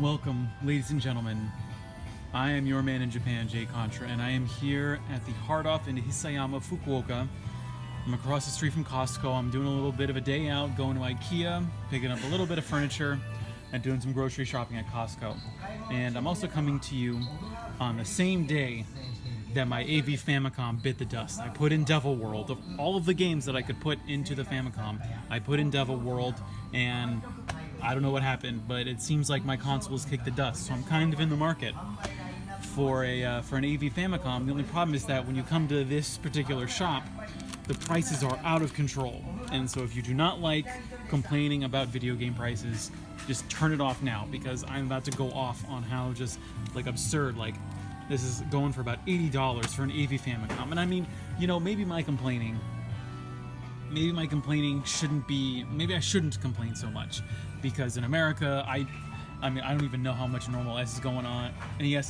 Welcome, ladies and gentlemen. I am your man in Japan, jcontra, and I am here at the Hard Off in Hisayama, Fukuoka. I'm across the street from Costco. I'm doing a little bit of a day out, going to IKEA, picking up a little bit of furniture, and doing some grocery shopping at Costco. And I'm also coming to you on the same day that my AV Famicom bit the dust. I put in Devil World. Of all of the games that I could put into the Famicom, I put in Devil World, and I don't know what happened, but it seems like my consoles kicked the dust. So I'm kind of in the market for an AV Famicom. The only problem is that when you come to this particular shop, the prices are out of control. And so if you do not like complaining about video game prices, just turn it off now, because I'm about to go off on how just like absurd, like this is going for about $80 for an AV Famicom. And I mean, you know, maybe my complaining shouldn't be, maybe I shouldn't complain so much, because in America, I mean, I don't even know how much normal NES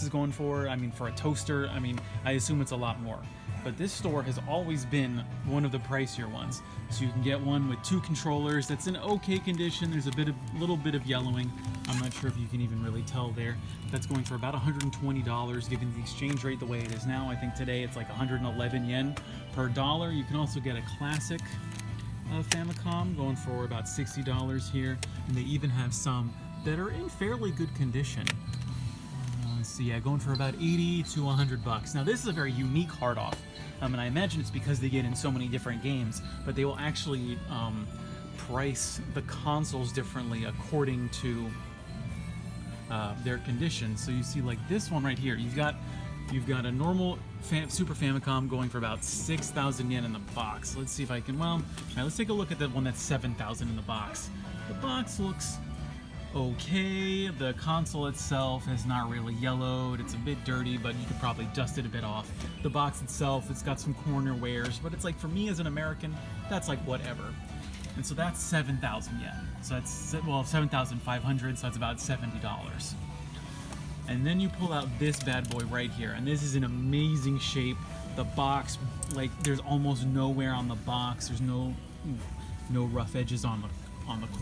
is going for. I mean, for a toaster, I mean, I assume it's a lot more. But this store has always been one of the pricier ones. So you can get one with 2 controllers that's in okay condition. There's a little bit of yellowing. I'm not sure if you can even really tell there. That's going for about $120, given the exchange rate the way it is now. I think today it's like 111 yen per dollar. You can also get a classic Famicom going for about $60 here. And they even have some that are in fairly good condition. Let's see, yeah, going for about 80 to 100 bucks. Now this is a very unique hard off, and I imagine it's because they get in so many different games, but they will actually price the consoles differently according to their condition. So you see, like this one right here, you've got a normal Super Famicom going for about 6,000 yen in the box. Let's see if I can, well, all right, let's take a look at the one that's 7,000 in the box. The box looks okay. The console itself is not really yellowed. It's a bit dirty, but you could probably dust it a bit off. The box itself, it's got some corner wears, but it's like, for me as an American, that's like whatever. And so that's 7,000 yen. So that's, well, 7,500, so that's about $70. And then you pull out this bad boy right here, and this is in amazing shape. The box, like, there's almost no wear on the box. There's no rough edges on the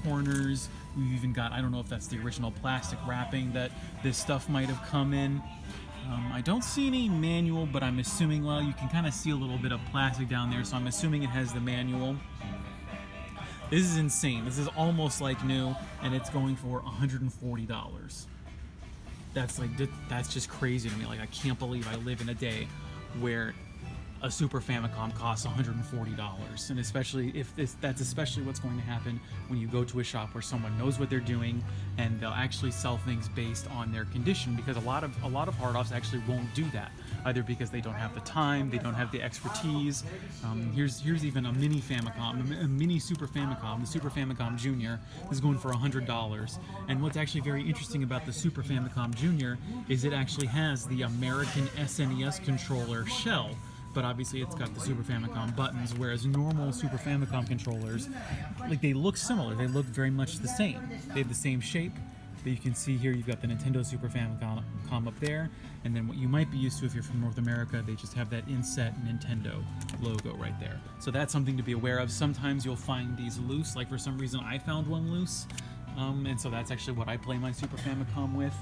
corners. We've even got, I don't know if that's the original plastic wrapping that this stuff might have come in. I don't see any manual, but I'm assuming, well, you can kind of see a little bit of plastic down there, so I'm assuming it has the manual. This is insane. This is almost like new, and it's going for $140. That's just crazy to me. Like, I can't believe I live in a day where a Super Famicom costs $140, and especially if that's especially what's going to happen when you go to a shop where someone knows what they're doing, and they'll actually sell things based on their condition, because a lot of hard-offs actually won't do that, either because they don't have the time, they don't have the expertise. Here's even a mini Famicom, a mini Super Famicom. The Super Famicom Junior is going for $100, and what's actually very interesting about the Super Famicom Junior is it actually has the American SNES controller shell, but obviously it's got the Super Famicom buttons, whereas normal Super Famicom controllers, like, they look similar. They look very much the same. They have the same shape. But you can see here you've got the Nintendo Super Famicom up there, and then what you might be used to if you're from North America, they just have that inset Nintendo logo right there. So that's something to be aware of. Sometimes you'll find these loose, like for some reason I found one loose, and so that's actually what I play my Super Famicom with.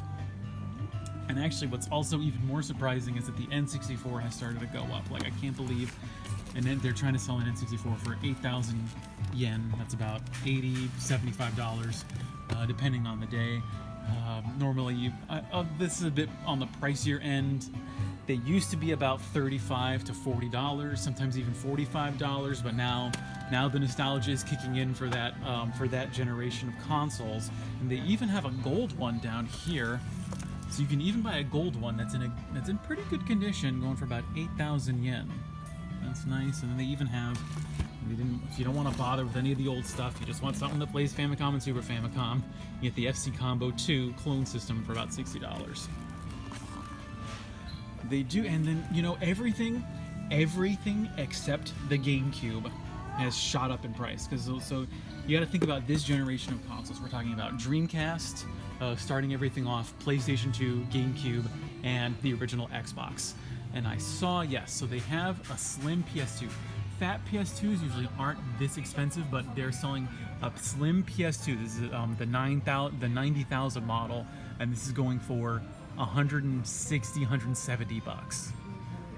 And actually, what's also even more surprising is that the N64 has started to go up. Like, I can't believe, and then they're trying to sell an N64 for 8,000 yen. That's about $80, $75, depending on the day. Normally, this is a bit on the pricier end. They used to be about $35 to $40, sometimes even $45. But now the nostalgia is kicking in for that generation of consoles. And they even have a gold one down here. So you can even buy a gold one that's in pretty good condition, going for about 8,000 yen. That's nice. And then they even have, if you don't want to bother with any of the old stuff, you just want something that plays Famicom and Super Famicom, you get the FC Combo 2 clone system for about $60. They do, and then, you know, everything except the GameCube has shot up in price. Because so you got to think about this generation of consoles. We're talking about Dreamcast, starting everything off, PlayStation 2, GameCube, and the original Xbox. And I saw, yes, so they have a slim PS2. Fat PS2s usually aren't this expensive, but they're selling a slim PS2. This is the 90,000 model, and this is going for 160, 170 bucks.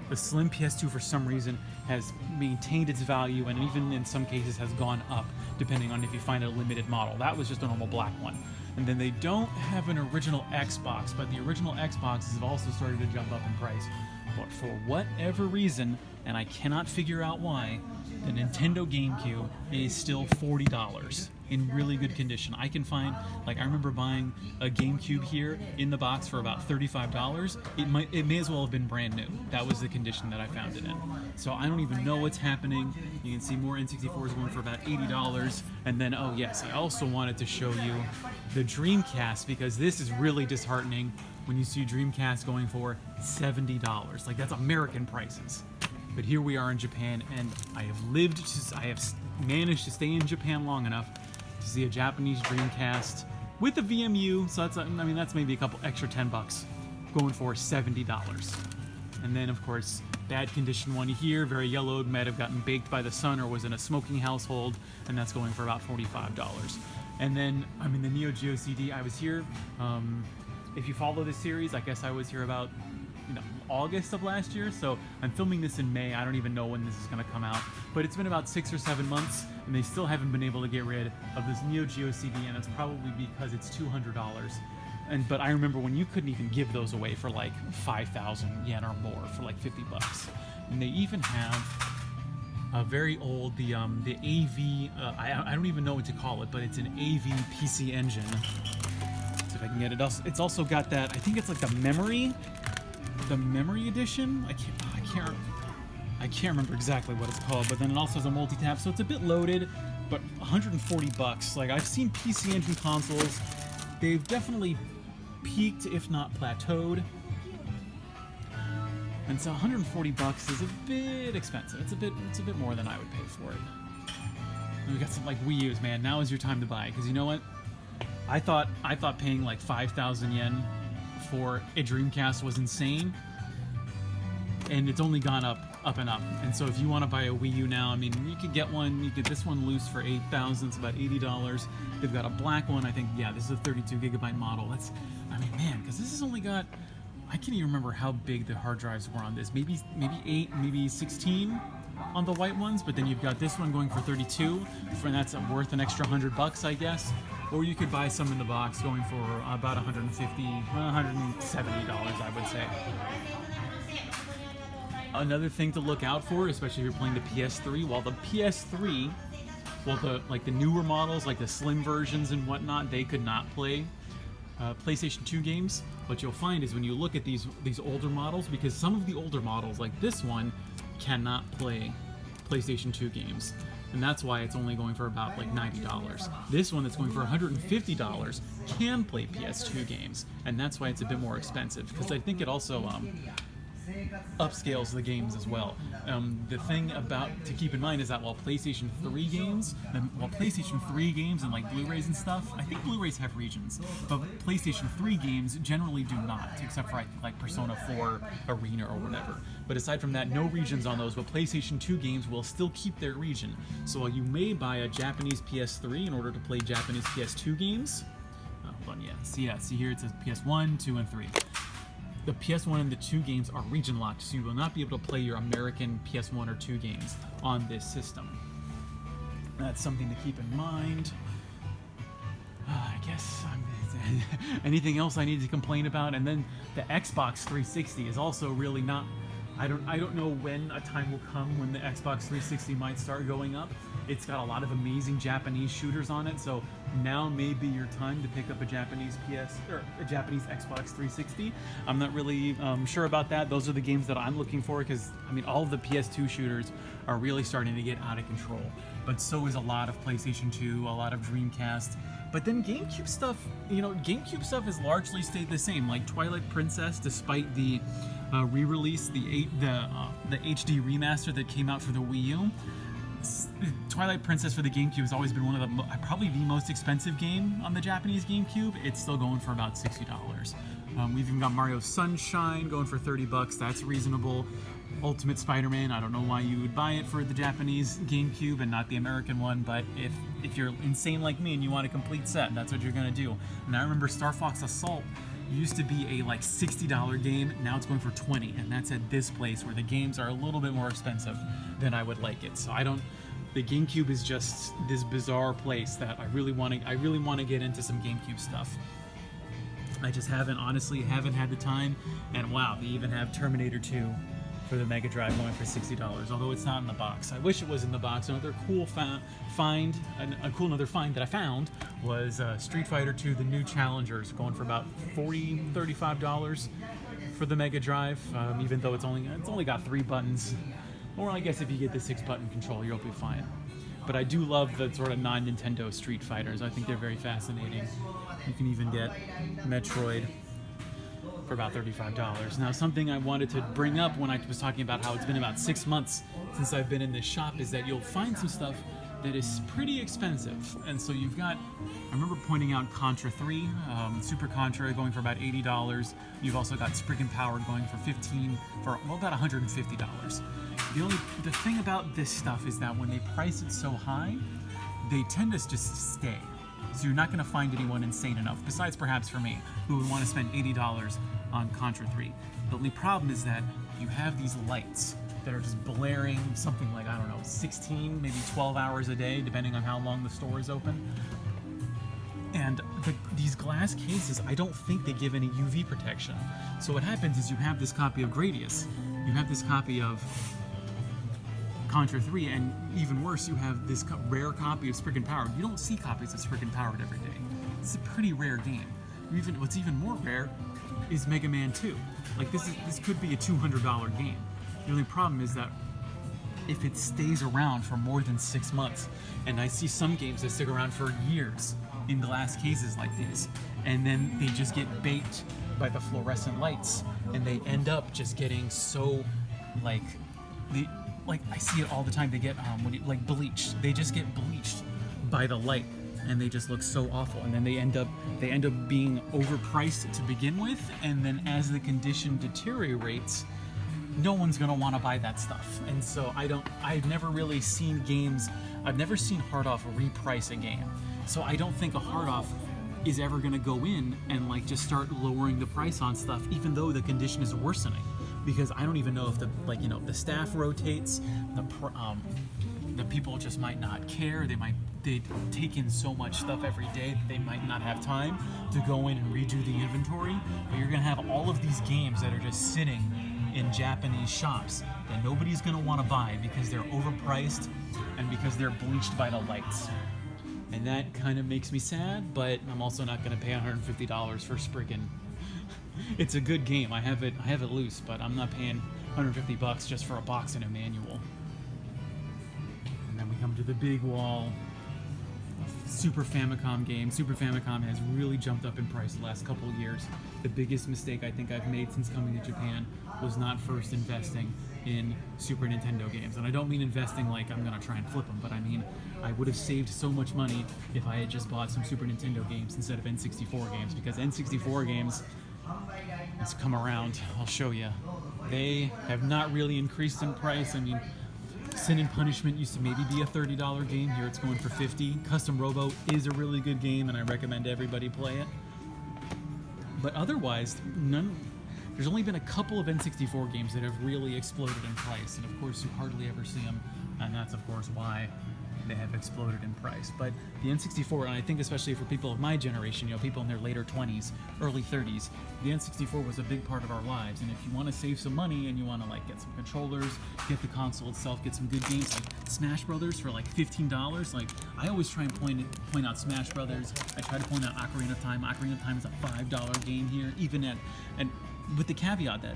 The slim PS2 for some reason has maintained its value, and even in some cases has gone up, depending on if you find a limited model. That was just a normal black one. And then they don't have an original Xbox, but the original Xboxes have also started to jump up in price. But for whatever reason, and I cannot figure out why, the Nintendo GameCube is still $40 in really good condition. I can find, like, I remember buying a GameCube here in the box for about $35. It may as well have been brand new. That was the condition that I found it in. So I don't even know what's happening. You can see more N64s going for about $80. And then, oh yes, I also wanted to show you the Dreamcast, because this is really disheartening when you see Dreamcast going for $70. Like, that's American prices. But here we are in Japan, and I have managed to stay in Japan long enough to see a Japanese Dreamcast with a VMU. So that's maybe a couple extra $10 going for $70. And then, of course, bad condition one here, very yellowed, might have gotten baked by the sun or was in a smoking household, and that's going for about $45. And then, the Neo Geo CD, I was here. If you follow this series, I guess I was here about August of last year, so I'm filming this in May. I don't even know when this is going to come out, but it's been about 6 or 7 months, and they still haven't been able to get rid of this Neo Geo CD, and it's probably because it's $200. But I remember when you couldn't even give those away for like 5,000 yen or more for like $50. And they even have a very old, the AV, I don't even know what to call it, but it's an AV PC engine. See if I can get it. It's also got that, I think it's like the memory edition. I can't remember exactly what it's called, but then it also has a multi-tap, so it's a bit loaded, but $140. Like, I've seen PC Engine consoles, they've definitely peaked, if not plateaued, and so $140 is a bit expensive. It's a bit more than I would pay for it. And we got some like Wii U's, man. Now is your time to buy, because you know what? I thought paying like 5,000 yen for a Dreamcast was insane, and it's only gone up and up. And so if you want to buy a Wii U now, you could get one. You get this one loose for 8,000. It's about $80. They've got a black one. I think, yeah, this is a 32 gigabyte model. That's, man, because this has only got, I can't even remember how big the hard drives were on this. Maybe 8, maybe 16 on the white ones. But then you've got this one going for 32, and that's worth an extra $100, I guess. Or you could buy some in the box going for about $150, $170, I would say. Another thing to look out for, especially if you're playing the PS3, the newer models, like the slim versions and whatnot, they could not play PlayStation 2 games. What you'll find is when you look at these older models, because some of the older models, like this one, cannot play PlayStation 2 games. And that's why it's only going for about like $90. This one that's going for $150 can play PS2 games, and that's why it's a bit more expensive, because I think it also upscales the games as well. The thing to keep in mind is that while PlayStation 3 games and like Blu-rays and stuff, I think Blu-rays have regions, but PlayStation 3 games generally do not, except for like Persona 4 Arena or whatever. But aside from that, no regions on those, but PlayStation 2 games will still keep their region. So while you may buy a Japanese PS3 in order to play Japanese PS2 games, hold on, see here it says PS1, 2, and 3. The PS1 and the 2 games are region locked, so you will not be able to play your American PS1 or 2 games on this system. That's something to keep in mind. I guess anything else I need to complain about? And then the Xbox 360 is also really not. I don't know when a time will come when the Xbox 360 might start going up. It's got a lot of amazing Japanese shooters on it, so now may be your time to pick up a Japanese Xbox 360. I'm not really sure about that. Those are the games that I'm looking for, because all of the PS2 shooters are really starting to get out of control. But so is a lot of PlayStation 2, a lot of Dreamcast. But then GameCube stuff, GameCube stuff has largely stayed the same. Like Twilight Princess, despite the re-release, the HD remaster that came out for the Wii U, Twilight Princess for the GameCube has always been one of the probably the most expensive game on the Japanese GameCube. It's still going for about $60. We've even got Mario Sunshine going for $30. That's reasonable. Ultimate Spider-Man. I don't know why you would buy it for the Japanese GameCube and not the American one, but if you're insane like me and you want a complete set, that's what you're gonna do. And I remember Star Fox Assault used to be a like $60 game, now it's going for $20, and that's at this place where the games are a little bit more expensive than I would like it. So the GameCube is just this bizarre place that I really want to get into some GameCube stuff. I just honestly haven't had the time, and wow, they even have Terminator 2 for the Mega Drive going for $60, although it's not in the box. I wish it was in the box. Another cool find that I found was Street Fighter 2, the new Challengers, going for about $40, $35 for the Mega Drive, even though it's only got 3 buttons. Or I guess if you get the 6-button control, you'll be fine. But I do love the sort of non-Nintendo Street Fighters. I think they're very fascinating. You can even get Metroid for about $35. Now, something I wanted to bring up when I was talking about how it's been about 6 months since I've been in this shop is that you'll find some stuff that is pretty expensive. And so you've got, I remember pointing out Contra 3, Super Contra going for about $80. You've also got Spriggan Power going for about $150. The thing about this stuff is that when they price it so high, they tend to just stay. So you're not going to find anyone insane enough, besides perhaps for me, who would want to spend $80 on Contra 3. The only problem is that you have these lights that are just blaring something like, I don't know, 16, maybe 12 hours a day, depending on how long the store is open. And these glass cases, I don't think they give any UV protection. So what happens is you have this copy of Gradius, you have this copy of Contra 3, and even worse, you have this rare copy of Spriggan Powered. You don't see copies of Spriggan Powered every day. It's a pretty rare game. What's even more rare is Mega Man 2. Like this could be a $200 game. The only problem is that if it stays around for more than 6 months, and I see some games that stick around for years in glass cases like these, and then they just get baked by the fluorescent lights, and they end up just getting so like I see it all the time. They get bleached. They just get bleached by the light, and they just look so awful. And then they end up being overpriced to begin with, and then as the condition deteriorates, no one's gonna want to buy that stuff. And so I've never really seen games. I've never seen Hard Off reprice a game. So I don't think a Hard Off is ever gonna go in and just start lowering the price on stuff, even though the condition is worsening. Because I don't even know if the staff rotates, the people just might not care. They take in so much stuff every day that they might not have time to go in and redo the inventory. But you're gonna have all of these games that are just sitting in Japanese shops that nobody's gonna want to buy because they're overpriced and because they're bleached by the lights. And that kind of makes me sad, but I'm also not gonna pay $150 for Spriggan. It's a good game. I have it loose, but I'm not paying $150 just for a box and a manual. And then we come to the big wall of Super Famicom games. Super Famicom has really jumped up in price the last couple of years. The biggest mistake I think I've made since coming to Japan was not first investing in Super Nintendo games. And I don't mean investing like I'm gonna try and flip them, but I mean I would have saved so much money if I had just bought some Super Nintendo games instead of N64 games, because N64 games, let's come around, I'll show you. They have not really increased in price. I mean, Sin and Punishment used to maybe be a $30 game. Here it's going for $50. Custom Robo is a really good game, and I recommend everybody play it. But otherwise, there's only been a couple of N64 games that have really exploded in price, and of course you hardly ever see them, and that's of course why they have exploded in price. But the N64, and I think especially for people of my generation, people in their later 20s, early 30s, the N64 was a big part of our lives. And if you want to save some money and you want to get some controllers, get the console itself, get some good games like Smash Brothers for $15, I always try and point out Smash Brothers. I try to point out Ocarina of Time. Ocarina of Time is a $5 game here, even and with the caveat that,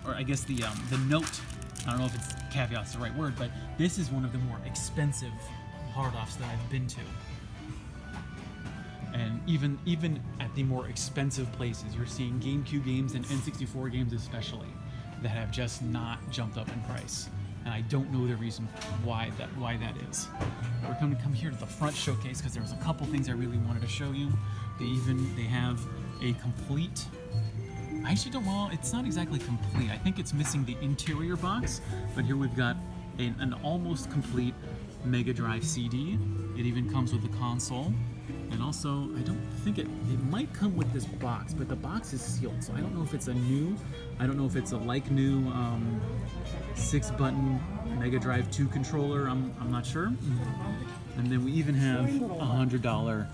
or I guess the note, I don't know if it's caveat's the right word, but this is one of the more expensive hard-offs that I've been to. And even at the more expensive places, you're seeing GameCube games and N64 games especially that have just not jumped up in price. And I don't know the reason why that is. But we're going to come here to the front showcase because there's a couple things I really wanted to show you. They have a complete I actually don't, well, it's not exactly complete. I think it's missing the interior box, but here we've got an almost complete Mega Drive CD. It even comes with the console. And also, I don't think it might come with this box, but the box is sealed, so I don't know if it's I don't know if it's a new 6-button Mega Drive 2 controller. I'm not sure. And then we even have a $100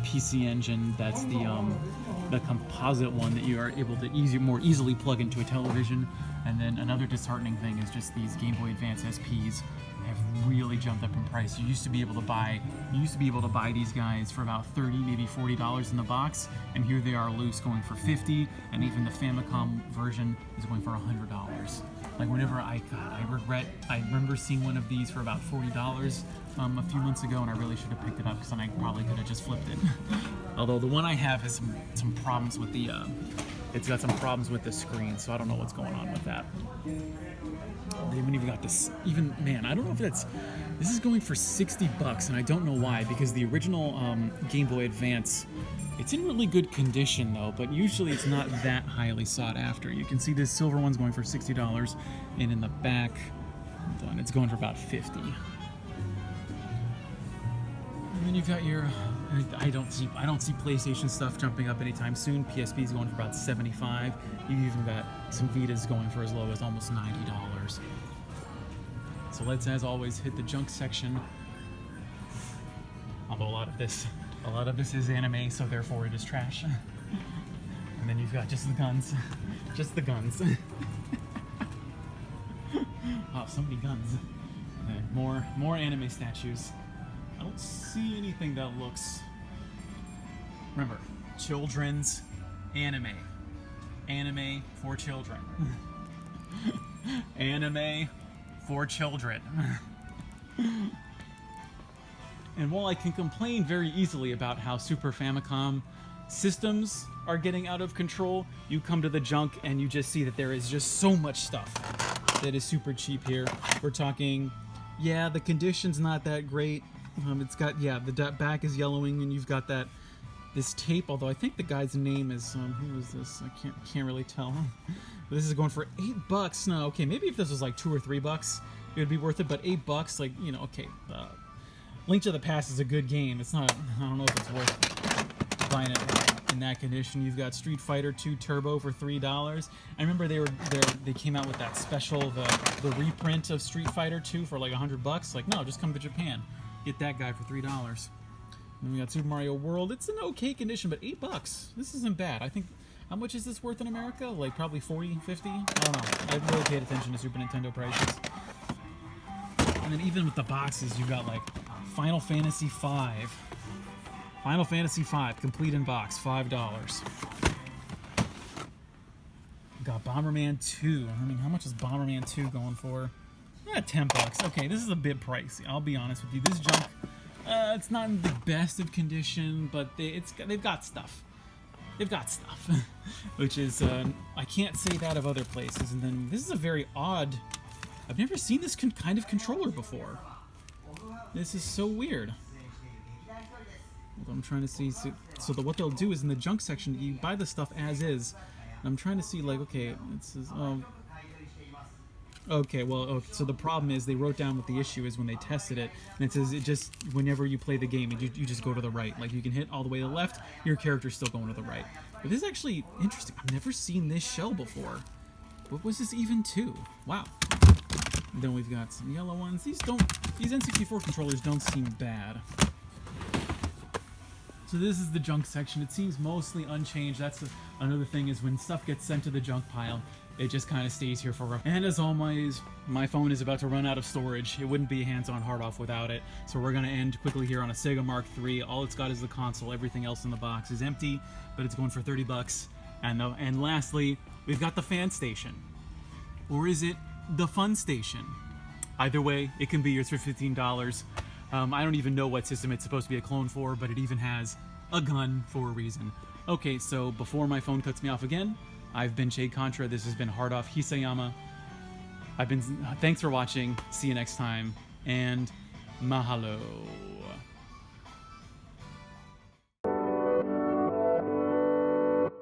PC Engine. That's the composite one that you are able to more easily plug into a television. And then another disheartening thing is just these Game Boy Advance SPs have really jumped up in price. You used to be able to buy these guys for about $30, maybe $40 in the box, and here they are loose going for $50, and even the Famicom version is going for $100. Like whenever I remember seeing one of these for about $40 a few months ago, and I really should have picked it up because then I probably could have just flipped it. Although the one I have has some problems with the it's got some problems with the screen, so I don't know what's going on with that. They haven't even got this. Even, man, I don't know if this is going for $60, and I don't know why, because the original Game Boy Advance, it's in really good condition though, but usually it's not that highly sought after. You can see this silver one's going for $60, and in the back, it's going for about $50. And then you've got your, I don't see PlayStation stuff jumping up anytime soon. PSP is going for about $75. You've even got some Vitas going for as low as almost $90. So let's, as always, hit the junk section. Although a lot of this is anime, so therefore it is trash. And then you've got just the guns, just the guns. Oh, so many guns. And then more anime statues. I don't see anything that looks. Remember, children's anime. Anime for children. Anime for children. And while I can complain very easily about how Super Famicom systems are getting out of control, you come to the junk and you just see that there is just so much stuff that is super cheap here. We're talking, yeah, the condition's not that great. It's got, yeah, the back is yellowing, and you've got this tape. Although I think the guy's name is who is this? I can't really tell. But this is going for $8. No, okay, maybe if this was like $2 or $3, it would be worth it. But $8, like, you know, okay. Link to the Past is a good game. It's not. I don't know if it's worth buying it in that condition. You've got Street Fighter 2 Turbo for $3. I remember they came out with that special, the reprint of Street Fighter 2 for like $100. Like, no, just come to Japan. Get that guy for $3. Then we got Super Mario World. It's an okay condition, but $8. This isn't bad. I think, how much is this worth in America? Like probably 40, 50? I don't know. I've really paid attention to Super Nintendo prices. And then even with the boxes, you've got like Final Fantasy V. Final Fantasy V, complete in box, $5. We got Bomberman 2. I mean, how much is Bomberman 2 going for? $10. Okay, this is a bit pricey. I'll be honest with you. This junk, it's not in the best of condition, but they've got stuff. They've got stuff, which is I can't say that of other places. And then this is a very odd. I've never seen this kind of controller before. This is so weird. I'm trying to see. So what they'll do is in the junk section, you buy the stuff as is. And I'm trying to see, like, okay, it's. Okay, well, okay, so the problem is they wrote down what the issue is when they tested it, and it says it just, whenever you play the game, you just go to the right. Like, you can hit all the way to the left, your character's still going to the right. But this is actually interesting. I've never seen this shell before. What was this even to? Wow. And then we've got some yellow ones. These N64 controllers don't seem bad. So this is the junk section. It seems mostly unchanged. That's another thing, is when stuff gets sent to the junk pile, it just kind of stays here forever. And as always, my phone is about to run out of storage. It wouldn't be a hands-on hard-off without it. So we're going to end quickly here on a Sega Mark III. All it's got is the console. Everything else in the box is empty, but it's going for $30. And lastly, we've got the fan station. Or is it the fun station? Either way, it can be yours for $15. I don't even know what system it's supposed to be a clone for, but it even has a gun for a reason. Okay, so before my phone cuts me off again, I've been jcontra. This has been Hard Off Hisayama. Thanks for watching. See you next time, and mahalo.